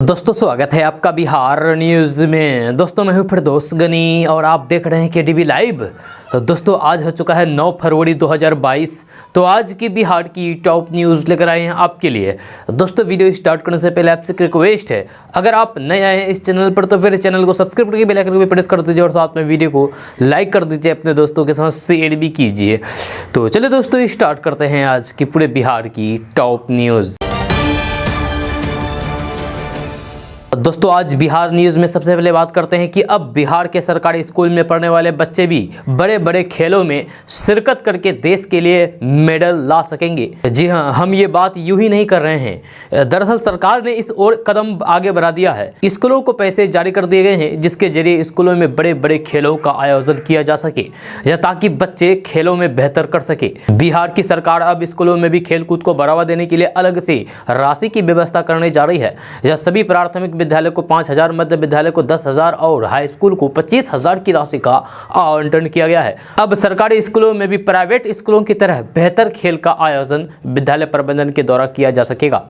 दोस्तों स्वागत है आपका बिहार न्यूज़ में। दोस्तों मैं हूं फिरदौस गनी और आप देख रहे हैं केडीवी लाइव। दोस्तों आज हो चुका है 9 फरवरी 2022। तो आज की बिहार की टॉप न्यूज़ लेकर आए हैं आपके लिए। दोस्तों वीडियो स्टार्ट करने से पहले आपसे एक रिक्वेस्ट है, अगर आप नए आए हैं इस चैनल पर तो फिर चैनल को सब्सक्राइब करके बेल आइकन को प्रेस कर दीजिए और साथ में वीडियो को लाइक कर दीजिए, अपने दोस्तों के साथ शेयर भी कीजिए। तो चलिए दोस्तों स्टार्ट करते हैं आज की पूरे बिहार की टॉप न्यूज़। दोस्तों आज बिहार न्यूज़ में सबसे पहले बात करते हैं कि अब बिहार के सरकारी स्कूल में पढ़ने वाले बच्चे भी बड़े बड़े खेलों में शिरकत करके देश के लिए मेडल ला सकेंगे। जी हां, हम ये बात यूं ही नहीं कर रहे हैं। दरअसल सरकार ने इस ओर कदम आगे बढ़ा दिया है। स्कूलों को पैसे जारी कर दिए गए हैं जिसके जरिए स्कूलों में बड़े बड़े खेलों का आयोजन किया जा सके ताकि बच्चे खेलों में बेहतर कर सके। बिहार की सरकार अब स्कूलों में भी खेलकूद को बढ़ावा देने के लिए अलग से राशि की व्यवस्था करने जा रही है। यह सभी प्राथमिक विद्यालय को 5,000, मध्य विद्यालय को 10,000 और हाई स्कूल को 25,000 की राशि का आवंटन किया गया है। अब सरकारी स्कूलों में भी प्राइवेट स्कूलों की तरह बेहतर खेल का आयोजन विद्यालय प्रबंधन के द्वारा किया जा सकेगा।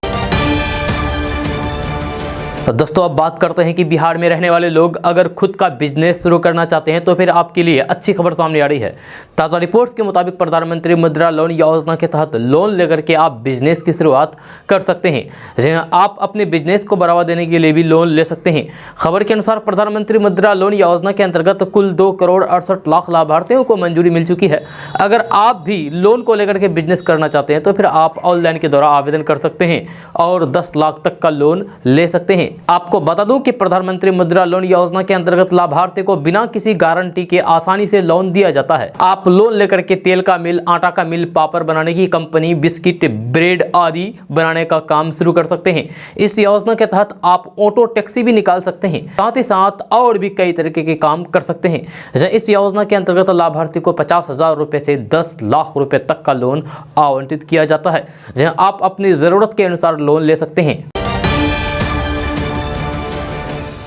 दोस्तों अब बात करते हैं कि बिहार में रहने वाले लोग अगर खुद का बिजनेस शुरू करना चाहते हैं तो फिर आपके लिए अच्छी खबर सामने आ रही है। ताज़ा रिपोर्ट्स के मुताबिक प्रधानमंत्री मुद्रा लोन योजना के तहत लोन लेकर के आप बिजनेस की शुरुआत कर सकते हैं। आप अपने बिजनेस को बढ़ावा देने के लिए भी लोन ले सकते हैं। खबर के अनुसार प्रधानमंत्री मुद्रा लोन योजना के अंतर्गत कुल 2 करोड़ 68 लाख लाभार्थियों को मंजूरी मिल चुकी है। अगर आप भी लोन को लेकर के बिजनेस करना चाहते हैं तो फिर आप ऑनलाइन के द्वारा आवेदन कर सकते हैं और 10 लाख तक का लोन ले सकते हैं। आपको बता दूं कि प्रधानमंत्री मुद्रा लोन योजना के अंतर्गत लाभार्थी को बिना किसी गारंटी के आसानी से लोन दिया जाता है। आप लोन लेकर के तेल का मिल, आटा का मिल, पापड़ बनाने की कंपनी, बिस्किट, ब्रेड आदि बनाने का काम शुरू कर सकते हैं। इस योजना के तहत आप ऑटो टैक्सी भी निकाल सकते हैं, साथ ही साथ और भी कई तरीके के काम कर सकते हैं। इस योजना के अंतर्गत लाभार्थी को 50,000 रुपए से 10 लाख रुपए तक का लोन आवंटित किया जाता है, जहां आप अपनी जरूरत के अनुसार लोन ले सकते हैं।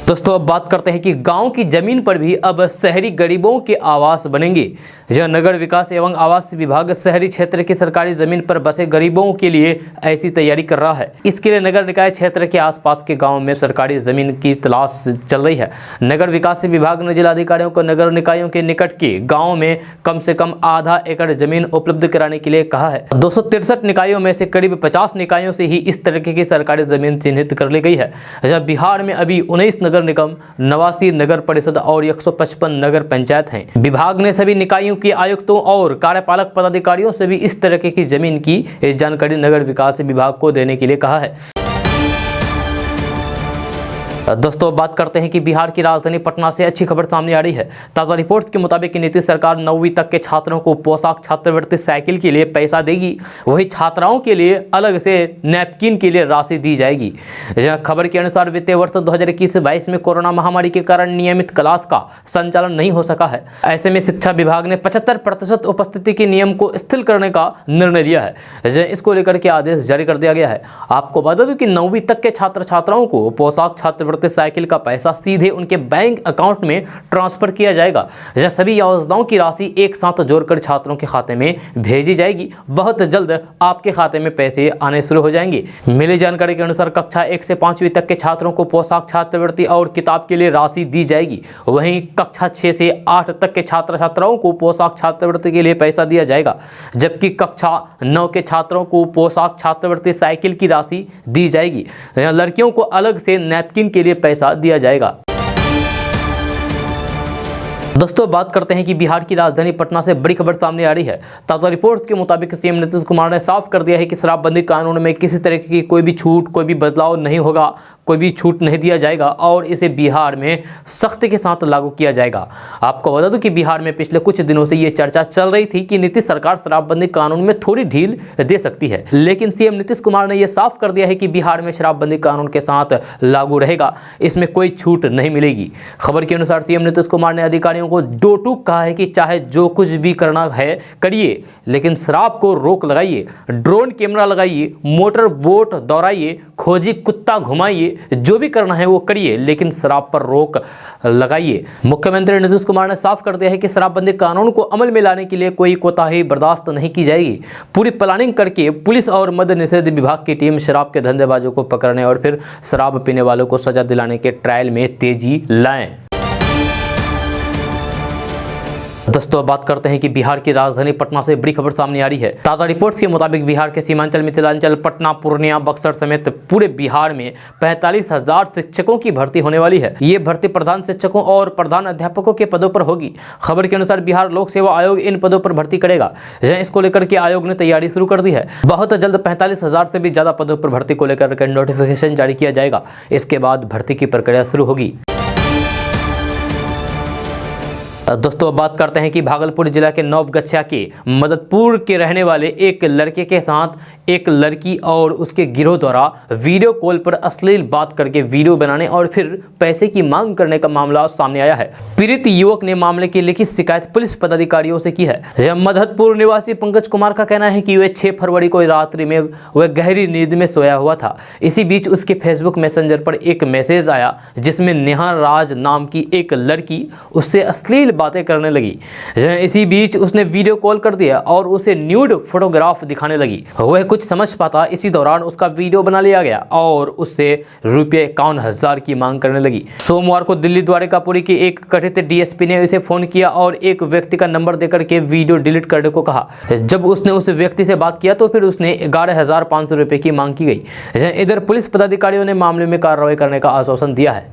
दोस्तों अब बात करते हैं कि गांव की जमीन पर भी अब शहरी गरीबों के आवास बनेंगे। जहां नगर विकास एवं आवास विभाग शहरी क्षेत्र की सरकारी जमीन पर बसे गरीबों के लिए ऐसी तैयारी कर रहा है। इसके लिए नगर निकाय क्षेत्र के आसपास के गांव में सरकारी जमीन की तलाश चल रही है। नगर विकास विभाग ने जिलाधिकारियों को नगर निकायों के निकट के गाँव में कम से कम आधा एकड़ जमीन उपलब्ध कराने के लिए कहा है। 263 निकायों में से करीब 50 निकायों से ही इस तरीके की सरकारी जमीन चिन्हित कर ली गई है। जहाँ बिहार में अभी 19 नगर निगम, 89 नगर परिषद और 155 नगर पंचायत हैं। विभाग ने सभी निकायों के आयुक्तों और कार्यपालक पदाधिकारियों से भी इस तरह की जमीन की जानकारी नगर विकास विभाग को देने के लिए कहा है। दोस्तों बात करते हैं कि बिहार की राजधानी पटना से अच्छी खबर सामने आ रही है। ताज़ा रिपोर्ट्स के मुताबिक नीतीश सरकार 9वीं तक के छात्रों को पोशाक, छात्रवृत्ति, साइकिल के लिए पैसा देगी। वहीं छात्राओं के लिए अलग से नैपकिन के लिए राशि दी जाएगी। खबर के अनुसार वित्तीय वर्ष 2021-22 में कोरोना महामारी के कारण नियमित क्लास का संचालन नहीं हो सका है। ऐसे में शिक्षा विभाग ने 75% उपस्थिति के नियम को शिथिल करने का निर्णय लिया है। इसको लेकर के आदेश जारी कर दिया गया है। आपको बता दूं कि 9वीं तक के छात्र छात्राओं को पोशाक, छात्रवृत्ति, साइकिल का पैसा सीधे उनके बैंक अकाउंट में ट्रांसफर किया जाएगा। सभी योजनाओं की राशि एक साथ जोड़कर छात्रों के खाते में भेजी जाएगी। बहुत जल्द आपके खाते में पैसे आने शुरू हो जाएंगे। मिली जानकारी के अनुसार कक्षा 1 से 5वीं तक के छात्रों को पोशाक, छात्रवृत्ति और किताब के लिए राशि दी जाएगी। वहीं कक्षा 6 से 8 तक के छात्र छात्राओं को पोशाक, छात्रवृत्ति के लिए पैसा दिया जाएगा, जबकि कक्षा 9 के छात्रों को पोशाक, छात्रवृत्ति, साइकिल की राशि दी जाएगी। लड़कियों को अलग से नैपकिन के लिए पैसा दिया जाएगा। दोस्तों बात करते हैं कि बिहार की राजधानी पटना से बड़ी खबर सामने आ रही है। ताज़ा रिपोर्ट्स के मुताबिक सीएम नीतीश कुमार ने साफ कर दिया है कि शराबबंदी कानून में किसी तरह की कोई भी छूट, कोई भी बदलाव नहीं होगा, कोई भी छूट नहीं दिया जाएगा और इसे बिहार में सख्ती के साथ लागू किया जाएगा। आपको बता दूं कि बिहार में पिछले कुछ दिनों से ये चर्चा चल रही थी कि नीतीश सरकार शराबबंदी कानून में थोड़ी ढील दे सकती है, लेकिन सीएम नीतीश कुमार ने यह साफ कर दिया है कि बिहार में शराबबंदी कानून के साथ लागू रहेगा, इसमें कोई छूट नहीं मिलेगी। खबर के अनुसार सीएम नीतीश कुमार ने अधिकारियों अधिकारियों को दो टूक कहा है कि चाहे जो कुछ भी करना है करिए, लेकिन शराब को रोक लगाइए, ड्रोन कैमरा लगाइए, मोटर बोट दौड़ाइए, खोजी कुत्ता घुमाइए, जो भी करना है वो करिए, लेकिन शराब पर रोक लगाइए। मुख्यमंत्री नीतीश कुमार ने साफ कर दिया है कि शराबबंदी कानून को अमल में लाने के लिए कोई कोताही बर्दाश्त नहीं की जाएगी। पूरी प्लानिंग करके पुलिस और मद्य निषेध विभाग की टीम शराब के धंधेबाजों को पकड़ने और फिर शराब पीने वालों को सजा दिलाने के ट्रायल में तेजी लाएं। दोस्तों अब बात करते हैं कि बिहार की राजधानी पटना से बड़ी खबर सामने आ रही है। ताजा रिपोर्ट्स के मुताबिक बिहार के सीमांचल, मिथिलांचल, पटना, पूर्णिया, बक्सर समेत पूरे बिहार में 45,000 शिक्षकों की भर्ती होने वाली है। ये भर्ती प्रधान शिक्षकों और प्रधान अध्यापकों के पदों पर होगी। खबर के अनुसार बिहार लोक सेवा आयोग इन पदों पर भर्ती करेगा। इसको लेकर के आयोग ने तैयारी शुरू कर दी है। बहुत जल्द 45,000 से भी ज्यादा पदों पर भर्ती को लेकर नोटिफिकेशन जारी किया जाएगा। इसके बाद भर्ती की प्रक्रिया शुरू होगी। दोस्तों अब बात करते हैं कि भागलपुर जिला के नवगछिया के मददपुर के रहने वाले एक लड़के के साथ एक लड़की और उसके गिरोह द्वारा वीडियो कॉल पर अश्लील बात करके वीडियो बनाने और फिर पैसे की मांग करने का मामला सामने आया है। पीड़ित युवक ने मामले की लिखित शिकायत पुलिस पदाधिकारियों से की है। मददपुर निवासी पंकज कुमार का कहना है कि वह 6 फरवरी को रात्रि में वह गहरी नींद में सोया हुआ था। इसी बीच उसके फेसबुक मैसेंजर पर एक मैसेज आया जिसमें नेहा राज नाम की एक लड़की उससे अश्लील बातें करने लगी। इसी बीच उसने वीडियो कॉल कर दिया और उसे न्यूड फोटोग्राफ दिखाने लगी। वह कुछ समझ पाता, इसी दौरान उसका वीडियो बना लिया गया और उससे ₹51,000 की मांग करने लगी। सोमवार को दिल्ली द्वारकापुरी के एक कथित डीएसपी ने उसे फोन किया और एक व्यक्ति का नंबर देकर के वीडियो डिलीट करने को कहा। जब उसने उस व्यक्ति से बात किया तो फिर उसने 11,500 रुपए की मांग की गई। इधर पुलिस पदाधिकारियों ने मामले में कार्रवाई करने का आश्वासन दिया है।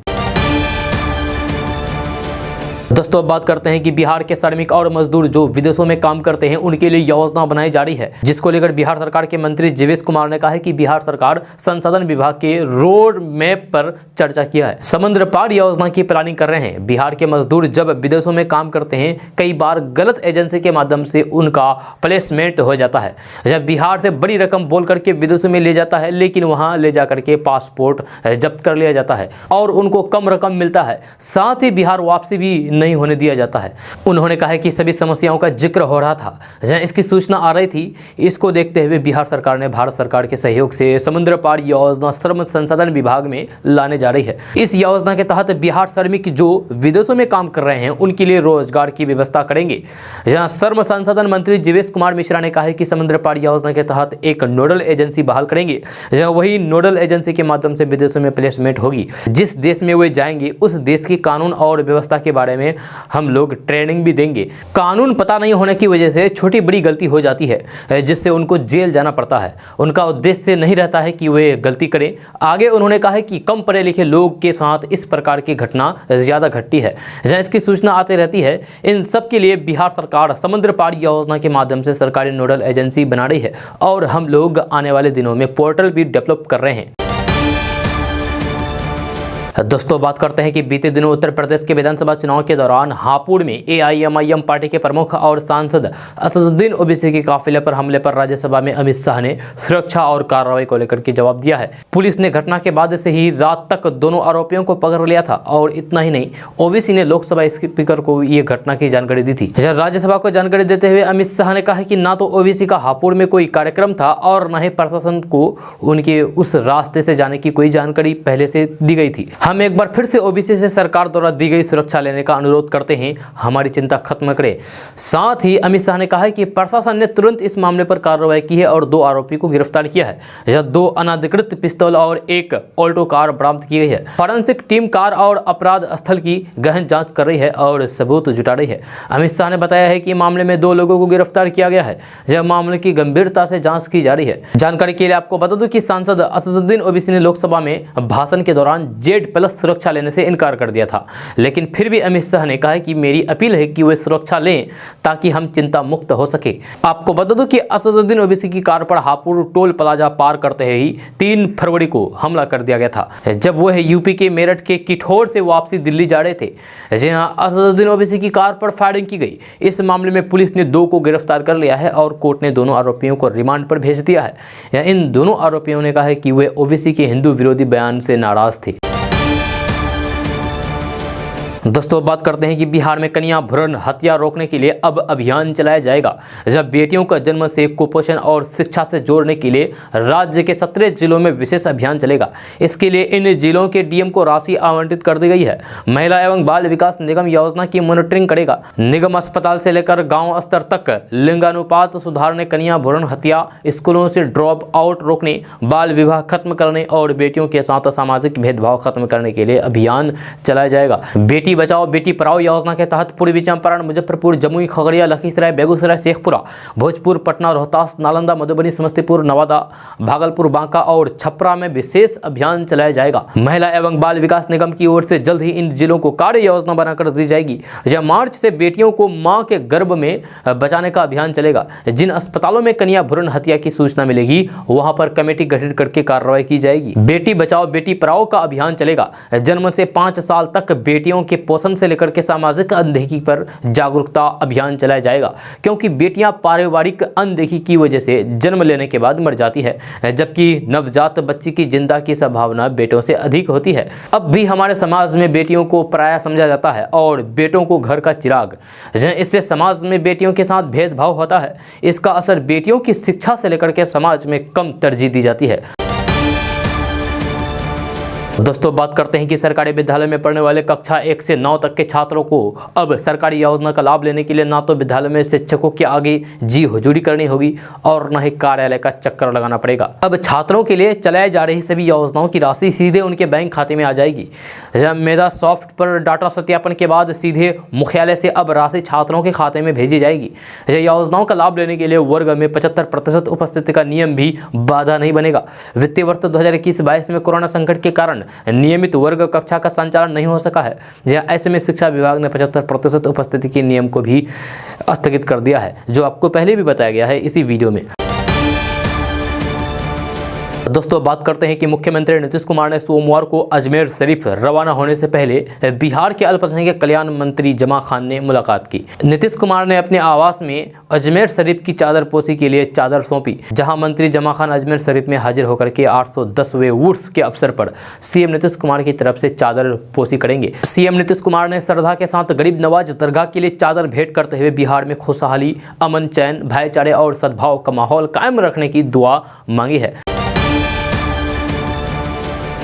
दोस्तों अब बात करते हैं कि बिहार के श्रमिक और मजदूर जो विदेशों में काम करते हैं उनके लिए योजना बनाई जा रही है, जिसको लेकर बिहार सरकार के मंत्री जीवेश कुमार ने कहा है कि बिहार सरकार संसाधन विभाग के रोड मैप पर चर्चा किया है। समुद्र पार योजना की प्लानिंग कर रहे हैं। बिहार के मजदूर जब विदेशों में काम करते हैं कई बार गलत एजेंसी के माध्यम से उनका प्लेसमेंट हो जाता है। जब बिहार से बड़ी रकम बोल करके विदेशों में ले जाता है, लेकिन वहां ले जाकर के पासपोर्ट जब्त कर लिया जाता है और उनको कम रकम मिलता है, साथ ही बिहार वापसी भी नहीं होने दिया जाता है। उन्होंने कहा कि सभी समस्याओं का जिक्र हो रहा था, जहां इसकी सूचना आ रही थी। इसको देखते हुए बिहार सरकार ने भारत सरकार के सहयोग से समुद्र पार योजना श्रम संसाधन विभाग में लाने जा रही है। इस योजना के तहत बिहार श्रमिक जो विदेशों में काम कर रहे हैं उनके लिए रोजगार की व्यवस्था करेंगे। जहां श्रम संसाधन मंत्री जीवेश कुमार मिश्रा ने कहा है कि समुद्र पार योजना के तहत एक नोडल एजेंसी बहाल करेंगे। जहां वही नोडल एजेंसी के माध्यम से विदेशों में प्लेसमेंट होगी। जिस देश में वे जाएंगे उस देश की कानून और व्यवस्था के बारे में हम लोग ट्रेनिंग भी देंगे। कानून पता नहीं होने की वजह से छोटी बड़ी गलती हो जाती है जिससे उनको जेल जाना पड़ता है। उनका उद्देश्य नहीं रहता है कि वे गलती करें। आगे उन्होंने कहा है कि कम पढ़े लिखे लोग के साथ इस प्रकार की घटना ज्यादा घटती है, जहां इसकी सूचना आती रहती है। इन सब के लिए बिहार सरकार समुद्र पार योजना के माध्यम से सरकारी नोडल एजेंसी बना रही है और हम लोग आने वाले दिनों में पोर्टल भी डेवलप कर रहे हैं। दोस्तों बात करते हैं कि बीते दिनों उत्तर प्रदेश के विधानसभा चुनाव के दौरान हापुड़ में एआईएमआईएम पार्टी के प्रमुख और सांसद असदुद्दीन ओवैसी के काफिले पर हमले पर राज्यसभा में अमित शाह ने सुरक्षा और कार्रवाई को लेकर के जवाब दिया है। पुलिस ने घटना के बाद से ही रात तक दोनों आरोपियों को पकड़ लिया था और इतना ही नहीं, ओवैसी ने लोकसभा स्पीकर को ये घटना की जानकारी दी थी। राज्यसभा को जानकारी देते हुए अमित शाह ने कहा कि ना तो ओवैसी का हापुड़ में कोई कार्यक्रम था और न ही प्रशासन को उनके उस रास्ते से जाने की कोई जानकारी पहले से दी गई थी। हम एक बार फिर से ओबीसी से सरकार द्वारा दी गई सुरक्षा लेने का अनुरोध करते हैं, हमारी चिंता खत्म करें। साथ ही अमित शाह ने कहा है कि प्रशासन ने तुरंत इस मामले पर कार्रवाई की है और 2 आरोपी को गिरफ्तार किया है। यह 2 अनाधिकृत पिस्तौल और एक ऑल्टो कार बरामद की गई है। फॉरेंसिक टीम कार और अपराध स्थल की गहन जांच कर रही है और सबूत जुटा रही है। अमित शाह ने बताया है कि मामले में 2 लोगों को गिरफ्तार किया गया है। यह मामले की गंभीरता से जांच की जा रही है। जानकारी के लिए आपको बता दूं कि सांसद असदुद्दीन ओवैसी ने लोकसभा में भाषण के दौरान Z+ सुरक्षा लेने से इनकार कर दिया था, लेकिन फिर भी अमित शाह ने कहा है कि मेरी अपील है कि वे सुरक्षा लें ताकि हम चिंता मुक्त हो सके। आपको बता दूं कि असदुद्दीन ओवैसी की कार पर हापुड़ टोल प्लाजा पार करते ही 3 फरवरी को हमला कर दिया गया था, जब वह यूपी के मेरठ के किठौर से वापसी दिल्ली जा रहे थे। जी हां, असदुद्दीन ओवैसी की कार पर फायरिंग की गई। इस मामले में पुलिस ने 2 को गिरफ्तार कर लिया है और कोर्ट ने दोनों आरोपियों को रिमांड पर भेज दिया है। इन दोनों आरोपियों ने कहा है कि वे ओवैसी के हिंदू विरोधी बयान से नाराज थे। दोस्तों बात करते हैं कि बिहार में कन्या भ्रूण हत्या रोकने के लिए अब अभियान चलाया जाएगा। जब बेटियों का जन्म से कुपोषण और शिक्षा से जोड़ने के लिए राज्य के 17 जिलों में विशेष अभियान चलेगा। इसके लिए इन जिलों के डीएम को राशि आवंटित कर दी गई है। महिला एवं बाल विकास निगम योजना की मॉनिटरिंग करेगा। निगम अस्पताल से लेकर गाँव स्तर तक लिंगानुपात सुधारने, कन्या भ्रूण हत्या, स्कूलों से ड्रॉप आउट रोकने, बाल विवाह खत्म करने और बेटियों के साथ सामाजिक भेदभाव खत्म करने के लिए अभियान चलाया जाएगा। बेटी बचाओ बेटी पढ़ाओ योजना के तहत पूर्वी चंपारण, मुजफ्फरपुर, जमुई, खगड़िया, लखीसराय, बेगूसराय, शेखपुरा, भोजपुर, पटना, रोहतास, नालंदा, मधुबनी, समस्तीपुर, नवादा, भागलपुर, बांका और छपरा में विशेष अभियान चलाया जाएगा। महिला एवं बाल विकास निगम की ओर से जल्द ही इन जिलों को कार्य योजना बनाकर दी जाएगी। यह मार्च से बेटियों को मां के गर्भ में बचाने का अभियान चलेगा। जिन अस्पतालों में कन्या भ्रूण हत्या की सूचना मिलेगी वहां पर कमेटी गठित करके कार्रवाई की जाएगी। बेटी बचाओ बेटी पढ़ाओ का अभियान चलेगा। जन्म से 5 साल तक बेटियों के पोषण से लेकर के सामाजिक अनदेखी पर जागरूकता अभियान चलाया जाएगा, क्योंकि बेटियां पारिवारिक अनदेखी की वजह से जन्म लेने के बाद मर जाती है, जबकि नवजात बच्ची की जिंदा की संभावना बेटों से अधिक होती है। अब भी हमारे समाज में बेटियों को पराया समझा जाता है और बेटों को घर का चिराग। इससे समाज में बेटियों के साथ भेदभाव होता है। इसका असर बेटियों की शिक्षा से लेकर के समाज में कम तरजीह दी जाती है। दोस्तों बात करते हैं कि सरकारी विद्यालय में पढ़ने वाले कक्षा 1 से 9 तक के छात्रों को अब सरकारी योजना का लाभ लेने के लिए ना तो विद्यालय में शिक्षकों के आगे जी हुजूरी करनी होगी और न ही कार्यालय का चक्कर लगाना पड़ेगा। अब छात्रों के लिए चलाई जा रही सभी योजनाओं की राशि सीधे उनके बैंक खाते में आ जाएगी। जब मेधा सॉफ्ट पर डाटा सत्यापन के बाद सीधे मुख्यालय से अब राशि छात्रों के खाते में भेजी जाएगी। योजनाओं का लाभ लेने के लिए वर्ग में 75% उपस्थिति का नियम भी बाधा नहीं बनेगा। वित्तीय वर्ष 2021-22 में कोरोना संकट के कारण नियमित वर्ग कक्षा का संचालन नहीं हो सका है। ऐसे में शिक्षा विभाग ने 75% उपस्थिति के नियम को भी स्थगित कर दिया है, जो आपको पहले भी बताया गया है इसी वीडियो में। दोस्तों बात करते हैं कि मुख्यमंत्री नीतीश कुमार ने सोमवार को अजमेर शरीफ रवाना होने से पहले बिहार के अल्पसंख्यक कल्याण मंत्री जमा खान ने मुलाकात की। नीतीश कुमार ने अपने आवास में अजमेर शरीफ की चादर पोशी के लिए चादर सौंपी, जहां मंत्री जमा खान अजमेर शरीफ में हाजिर होकर के 810वें उर्स के अवसर पर सीएम नीतीश कुमार की तरफ से चादर पोशी करेंगे। सीएम नीतीश कुमार ने श्रद्धा के साथ गरीब नवाज दरगाह के लिए चादर भेंट करते हुए बिहार में खुशहाली, अमन, चैन, भाईचारे और सद्भाव का माहौल कायम रखने की दुआ मांगी है।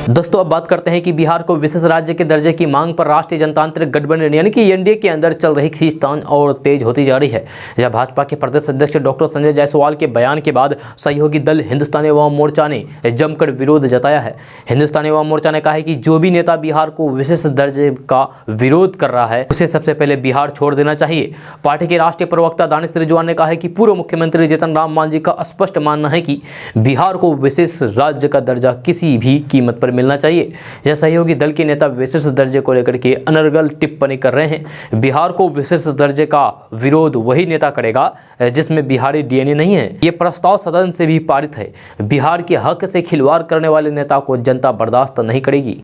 दोस्तों अब बात करते हैं कि बिहार को विशेष राज्य के दर्जे की मांग पर राष्ट्रीय जनतांत्रिक गठबंधन यानी कि एनडीए के अंदर चल रही खींचतान और तेज होती जा रही है। जब भाजपा के प्रदेश अध्यक्ष डॉक्टर संजय जायसवाल के बयान के बाद सहयोगी दल हिंदुस्तानी अवाम मोर्चा ने जमकर विरोध जताया है। हिंदुस्तानी अवाम मोर्चा ने कहा है कि जो भी नेता बिहार को विशेष दर्जे का विरोध कर रहा है उसे सबसे पहले बिहार छोड़ देना चाहिए। पार्टी के राष्ट्रीय प्रवक्ता दानिश रिजवान ने कहा है कि पूर्व मुख्यमंत्री जीतन राम मांझी का स्पष्ट मानना है कि बिहार को विशेष राज्य का दर्जा किसी भी कीमत पर मिलना चाहिए। यह सहयोगी दल के नेता विशेष दर्जे को लेकर के अनर्गल टिप्पणी कर रहे हैं। बिहार को विशेष दर्जे का विरोध वही नेता करेगा जिसमें बिहारी डीएनए नहीं है। ये प्रस्ताव सदन से भी पारित है। बिहार के हक से खिलवाड़ करने वाले नेता को जनता बर्दाश्त नहीं करेगी।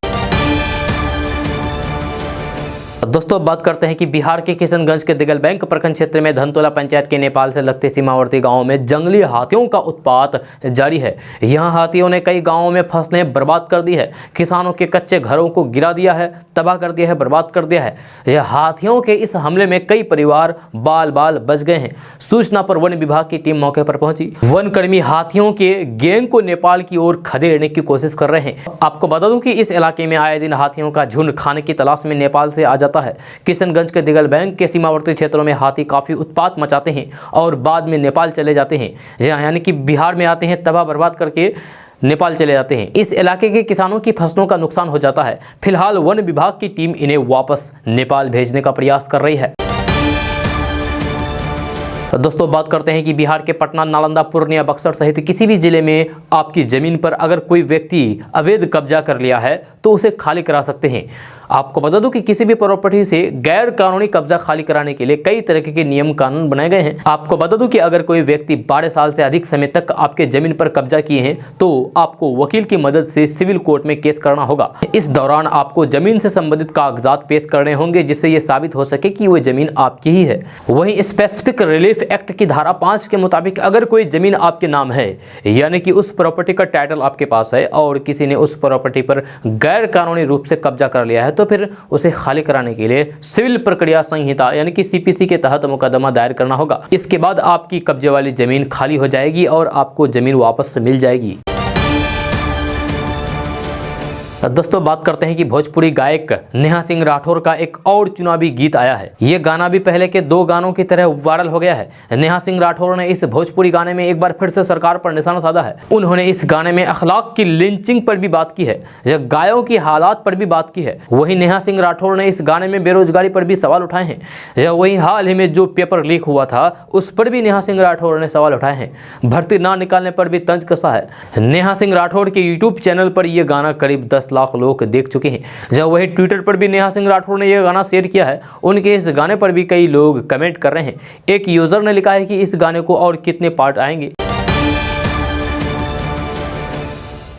दोस्तों बात करते हैं कि बिहार के किशनगंज के दिगल बैंक प्रखंड क्षेत्र में धनतोला पंचायत के नेपाल से लगते सीमावर्ती गांवों में जंगली हाथियों का उत्पात जारी है। यहां हाथियों ने कई गांवों में फसलें बर्बाद कर दी है, किसानों के कच्चे घरों को गिरा दिया है, तबाह कर दिया है, बर्बाद कर दिया है। यह हाथियों के इस हमले में कई परिवार बाल बाल बच गए हैं। सूचना पर वन विभाग की टीम मौके पर पहुंची। वन कर्मी हाथियों के गैंग को नेपाल की ओर खदेड़ने की कोशिश कर रहे हैं। आपको बता दूं कि इस इलाके में आए दिन हाथियों का झुंड खाने की तलाश में नेपाल से आ जाता है। किशनगंज के दिगल बैंक के सीमावर्ती क्षेत्रों में हाथी काफी उत्पात मचाते हैं और बाद में नेपाल चले जाते हैं, यानी कि बिहार में आते हैं, तबाह बर्बाद करके नेपाल चले जाते हैं। इस इलाके के किसानों की फसलों का नुकसान हो जाता है। फिलहाल वन विभाग की टीम इन्हें वापस नेपाल भेजने का प्रयास कर रही है। दोस्तों बात करते हैं कि बिहार के पटना, नालंदा, पूर्णिया, बक्सर सहित किसी भी जिले में आपकी जमीन पर अगर कोई व्यक्ति अवैध कब्जा कर लिया है तो उसे खाली करा सकते हैं। आपको बता दूं कि किसी भी प्रॉपर्टी से गैर कानूनी कब्जा खाली कराने के लिए कई तरह के नियम कानून बनाए गए हैं। आपको बता दूं कि अगर कोई व्यक्ति 12 साल से अधिक समय तक आपके जमीन पर कब्जा किए हैं तो आपको वकील की मदद से सिविल कोर्ट में केस करना होगा। इस दौरान आपको जमीन से संबंधित कागजात पेश करने होंगे जिससे ये साबित हो सके कि वो जमीन आपकी ही है। वहीं स्पेसिफिक रिलीफ वक्फ एक्ट की धारा 5 के मुताबिक अगर कोई जमीन आपके नाम है, यानी कि उस प्रॉपर्टी का टाइटल आपके पास है और किसी ने उस प्रॉपर्टी पर गैर कानूनी रूप से कब्जा कर लिया है, तो फिर उसे खाली कराने के लिए सिविल प्रक्रिया संहिता यानी कि सीपीसी के तहत मुकदमा दायर करना होगा। इसके बाद आपकी कब्जे वाली जमीन खाली हो जाएगी और आपको जमीन वापस मिल जाएगी। दोस्तों बात करते हैं कि भोजपुरी गायक नेहा सिंह राठौर का एक और चुनावी गीत आया है। ये गाना भी पहले के 2 गानों की तरह वायरल हो गया है। नेहा सिंह राठौर ने इस भोजपुरी गाने में एक बार फिर से सरकार पर निशाना साधा है। उन्होंने इस गाने में अखलाक की लिंचिंग पर भी बात की है, गायों की हालात पर भी बात की है। वहीं नेहा सिंह राठौर ने इस गाने में बेरोजगारी पर भी सवाल उठाए हैं। वहीं हाल ही में जो पेपर लीक हुआ था उस पर भी नेहा सिंह राठौर ने सवाल उठाए हैं। भर्ती ना निकालने पर भी तंज कसा है। नेहा सिंह राठौर के यूट्यूब चैनल पर यह गाना करीब 10 लाख लोग देख चुके हैं। जब वही ट्विटर पर भी नेहा सिंह राठौर ने यह गाना शेयर किया है। उनके इस गाने पर भी कई लोग कमेंट कर रहे हैं। एक यूजर ने लिखा है कि इस गाने को और कितने पार्ट आएंगे।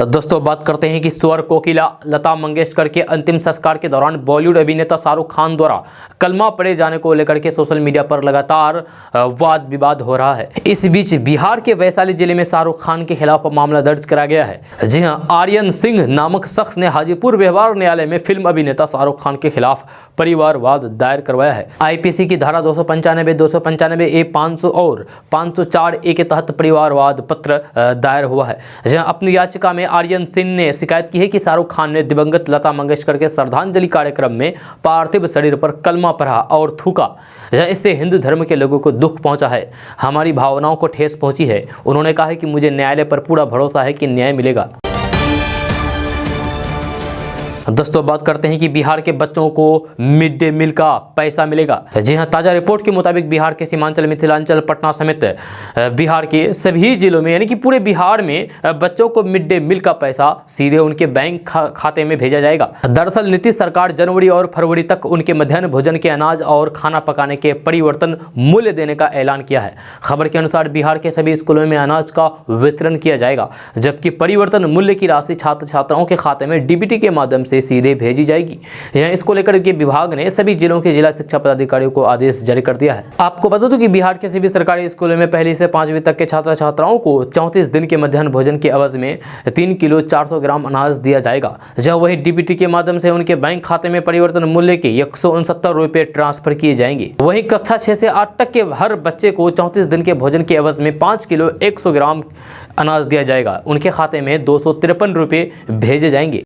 दोस्तों बात करते हैं कि स्वर कोकिला लता मंगेशकर के अंतिम संस्कार के दौरान बॉलीवुड अभिनेता शाहरुख खान द्वारा कलमा पढ़े जाने को लेकर के सोशल मीडिया पर लगातार वाद विवाद हो रहा है। इस बीच बिहार के वैशाली जिले में शाहरुख खान के खिलाफ मामला दर्ज करा गया है। जी हां, आर्यन सिंह नामक शख्स ने हाजीपुर व्यवहार न्यायालय में फिल्म अभिनेता शाहरुख खान के खिलाफ परिवारवाद दायर करवाया है। आईपीसी की धारा 295, 295A, 500 और 504A के तहत परिवारवाद पत्र दायर हुआ है। जहां अपनी याचिका में आर्यन सिंह ने शिकायत की है कि शाहरुख खान ने दिवंगत लता मंगेशकर के श्रद्धांजलि कार्यक्रम में पार्थिव शरीर पर कलमा पढ़ा और थूका। इससे हिंदू धर्म के लोगों को दुख पहुंचा है, हमारी भावनाओं को ठेस पहुंची है। उन्होंने कहा है कि मुझे न्यायालय पर पूरा भरोसा है कि न्याय मिलेगा। दोस्तों बात करते हैं कि बिहार के बच्चों को मिड डे मील का पैसा मिलेगा। जी हां, ताजा रिपोर्ट के मुताबिक बिहार के सीमांचल, मिथिलांचल, पटना समेत बिहार के सभी जिलों में यानी कि पूरे बिहार में बच्चों को मिड डे मील का पैसा सीधे उनके बैंक खाते में भेजा जाएगा। दरअसल नीतीश सरकार जनवरी और फरवरी तक उनके मध्याह्न भोजन के अनाज और खाना पकाने के परिवर्तन मूल्य देने का ऐलान किया है। खबर के अनुसार बिहार के सभी स्कूलों में अनाज का वितरण किया जाएगा, जबकि परिवर्तन मूल्य की राशि छात्र छात्राओं के खाते में डीबीटी के माध्यम से सीधे भेजी जाएगी। इसको लेकर के विभाग ने सभी जिलों के जिला शिक्षा पदाधिकारियों को आदेश जारी कर दिया है। आपको बता दूं कि बिहार के सभी सरकारी स्कूलों में पहली से 5वीं तक के छात्र छात्राओं को 34 दिन के मध्याह्न भोजन के एवज में 3 किलो 400 ग्राम अनाज दिया जाएगा। जहां वही डीबीटी के माध्यम से उनके बैंक खाते में परिवर्तन मूल्य के 169 रुपए ट्रांसफर किए जाएंगे। वहीं कक्षा 6 से 8 तक के हर बच्चे को 34 दिन के भोजन के एवज में 5 किलो 100 ग्राम अनाज दिया जाएगा। उनके खाते में 253 रुपए भेजे जाएंगे।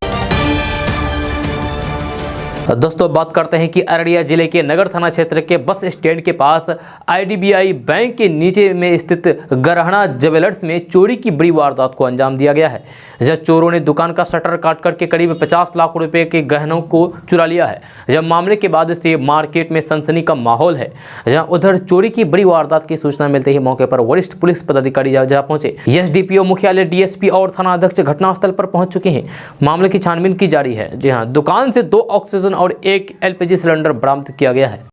दोस्तों बात करते हैं कि अररिया जिले के नगर थाना क्षेत्र के बस स्टैंड के पास आईडीबीआई बैंक के नीचे में स्थित गरहना ज्वेलर्स में चोरी की बड़ी वारदात को अंजाम दिया गया है। जब चोरों ने दुकान का शटर काट करके करीब 50 लाख रुपए के गहनों को चुरा लिया है। जब मामले के बाद से मार्केट में सनसनी का माहौल है। जहां उधर चोरी की बड़ी वारदात की सूचना मिलते ही मौके पर वरिष्ठ पुलिस पदाधिकारी जहां पहुंचे। एसडीपीओ मुख्यालय, डीएसपी और थाना अध्यक्ष घटनास्थल पर पहुंच चुके हैं। मामले की छानबीन की जारी है। जी हाँ, दुकान से 2 ऑक्सीजन और 1 एलपीजी सिलेंडर बरामद किया गया है।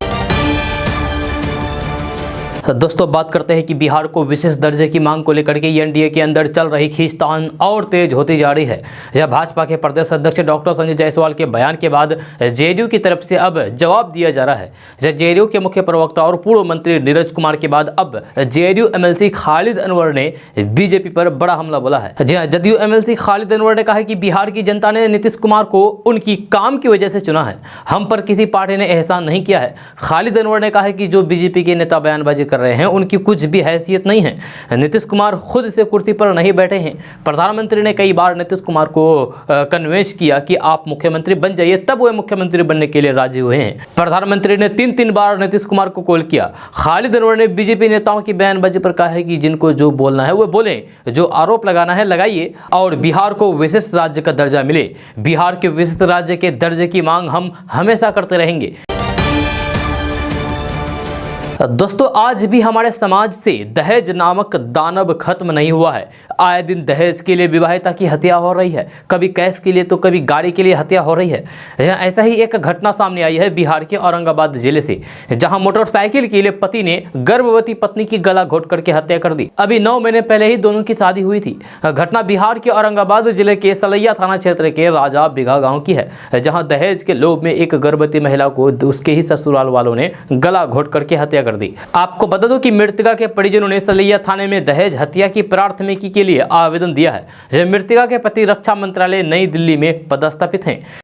दोस्तों बात करते हैं कि बिहार को विशेष दर्जे की मांग को लेकर के एनडीए के अंदर चल रही खींचतान और तेज होती जा रही है। जब भाजपा के प्रदेश अध्यक्ष डॉक्टर संजय जायसवाल के बयान के बाद जेडीयू की तरफ से अब जवाब दिया जा रहा है। जब जेडीयू के मुख्य प्रवक्ता और पूर्व मंत्री नीरज कुमार के बाद अब जेडीयू एमएलसी खालिद अनवर ने बीजेपी पर बड़ा हमला बोला है। जी हाँ, जदयू एमएलसी खालिद अनवर ने कहा है कि बिहार की जनता ने नीतीश कुमार को उनकी काम की वजह से चुना है, हम पर किसी पार्टी ने एहसान नहीं किया है। खालिद अनवर ने कहा है कि जो बीजेपी के नेता बयानबाजी कर रहे हैं उनकी कुछ भी हैसियत नहीं है। नीतीश कुमार खुद से कुर्सी पर नहीं बैठे हैं। प्रधानमंत्री ने कई बार नीतीश कुमार को कन्विंस किया कि आप मुख्यमंत्री बन जाइए, तब वह मुख्यमंत्री बनने के लिए राजी हुए हैं। प्रधानमंत्री ने 3 बार नीतीश कुमार को कॉल किया। खालिद अनवर ने बीजेपी नेताओं की बयानबाजी पर कहा है कि जिनको जो बोलना है वो बोले, जो आरोप लगाना है लगाइए और बिहार को विशेष राज्य का दर्जा मिले। बिहार के विशेष राज्य के दर्जे की मांग हम हमेशा करते रहेंगे। दोस्तों आज भी हमारे समाज से दहेज नामक दानव खत्म नहीं हुआ है। आए दिन दहेज के लिए विवाहिता की हत्या हो रही है, कभी कैश के लिए तो कभी गाड़ी के लिए हत्या हो रही है। ऐसा ही एक घटना सामने आई है बिहार के औरंगाबाद जिले से, जहां मोटरसाइकिल के लिए पति ने गर्भवती पत्नी की गला घोट करके हत्या कर दी। अभी 9 महीने पहले ही दोनों की शादी हुई थी। घटना बिहार के औरंगाबाद जिले के सलैया थाना क्षेत्र के राजा बिघा गाँव की है, जहाँ दहेज के लोभ में एक गर्भवती महिला को उसके ही ससुराल वालों ने गला घोट करके हत्या कर कर दी। आपको बता दो कि मृतका के परिजनों ने सलैया थाने में दहेज हत्या की प्राथमिकी के लिए आवेदन दिया है। जब मृतका के पति रक्षा मंत्रालय नई दिल्ली में पदस्थापित हैं।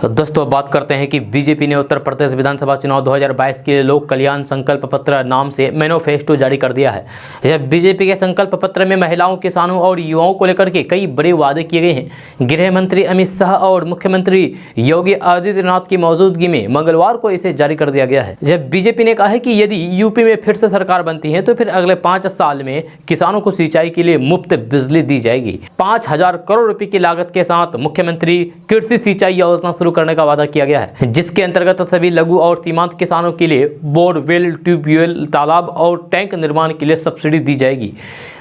दोस्तों बात करते हैं कि बीजेपी ने उत्तर प्रदेश विधानसभा चुनाव 2022 के लिए लोक कल्याण संकल्प पत्र नाम से मैनिफेस्टो जारी कर दिया है। यह बीजेपी के संकल्प पत्र में महिलाओं, किसानों और युवाओं को लेकर के कई बड़े वादे किए गए हैं। गृह मंत्री अमित शाह और मुख्यमंत्री योगी आदित्यनाथ की मौजूदगी में मंगलवार को इसे जारी कर दिया गया है। जब बीजेपी ने कहा है कि यदि यूपी में फिर से सरकार बनती है तो फिर अगले 5 साल में किसानों को सिंचाई के लिए मुफ्त बिजली दी जाएगी। 5,000 करोड़ रुपए की लागत के साथ मुख्यमंत्री कृषि सिंचाई योजना करने का वादा किया गया है, जिसके अंतर्गत सभी लघु और सीमांत किसानों के लिए बोरवेल, ट्यूबवेल, तालाब और टैंक निर्माण के लिए सब्सिडी दी जाएगी।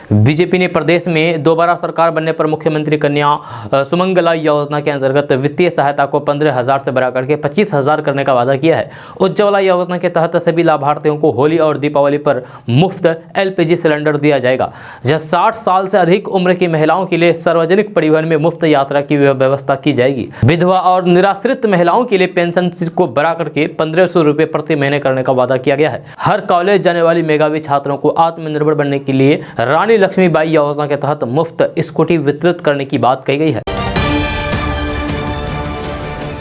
बीजेपी ने प्रदेश में दोबारा सरकार बनने पर मुख्यमंत्री कन्या सुमंगला योजना के अंतर्गत वित्तीय सहायता को 15,000 से बढ़ाकर के 25,000 करने का वादा किया है। उज्ज्वला योजना के तहत सभी लाभार्थियों को होली और दीपावली पर मुफ्त LPG सिलेंडर दिया जाएगा। जहां 60 साल से अधिक उम्र की महिलाओं के लिए सार्वजनिक परिवहन में मुफ्त यात्रा की व्यवस्था की जाएगी। विधवा और निराश्रित महिलाओं के लिए पेंशन को बढ़ा करके 1,500 रुपए प्रति महीने करने का वादा किया गया है। हर कॉलेज जाने वाली मेधावी छात्रों को आत्मनिर्भर बनने के लिए रानी लक्ष्मीबाई योजना के तहत मुफ्त स्कूटी वितरित करने की बात कही गई है।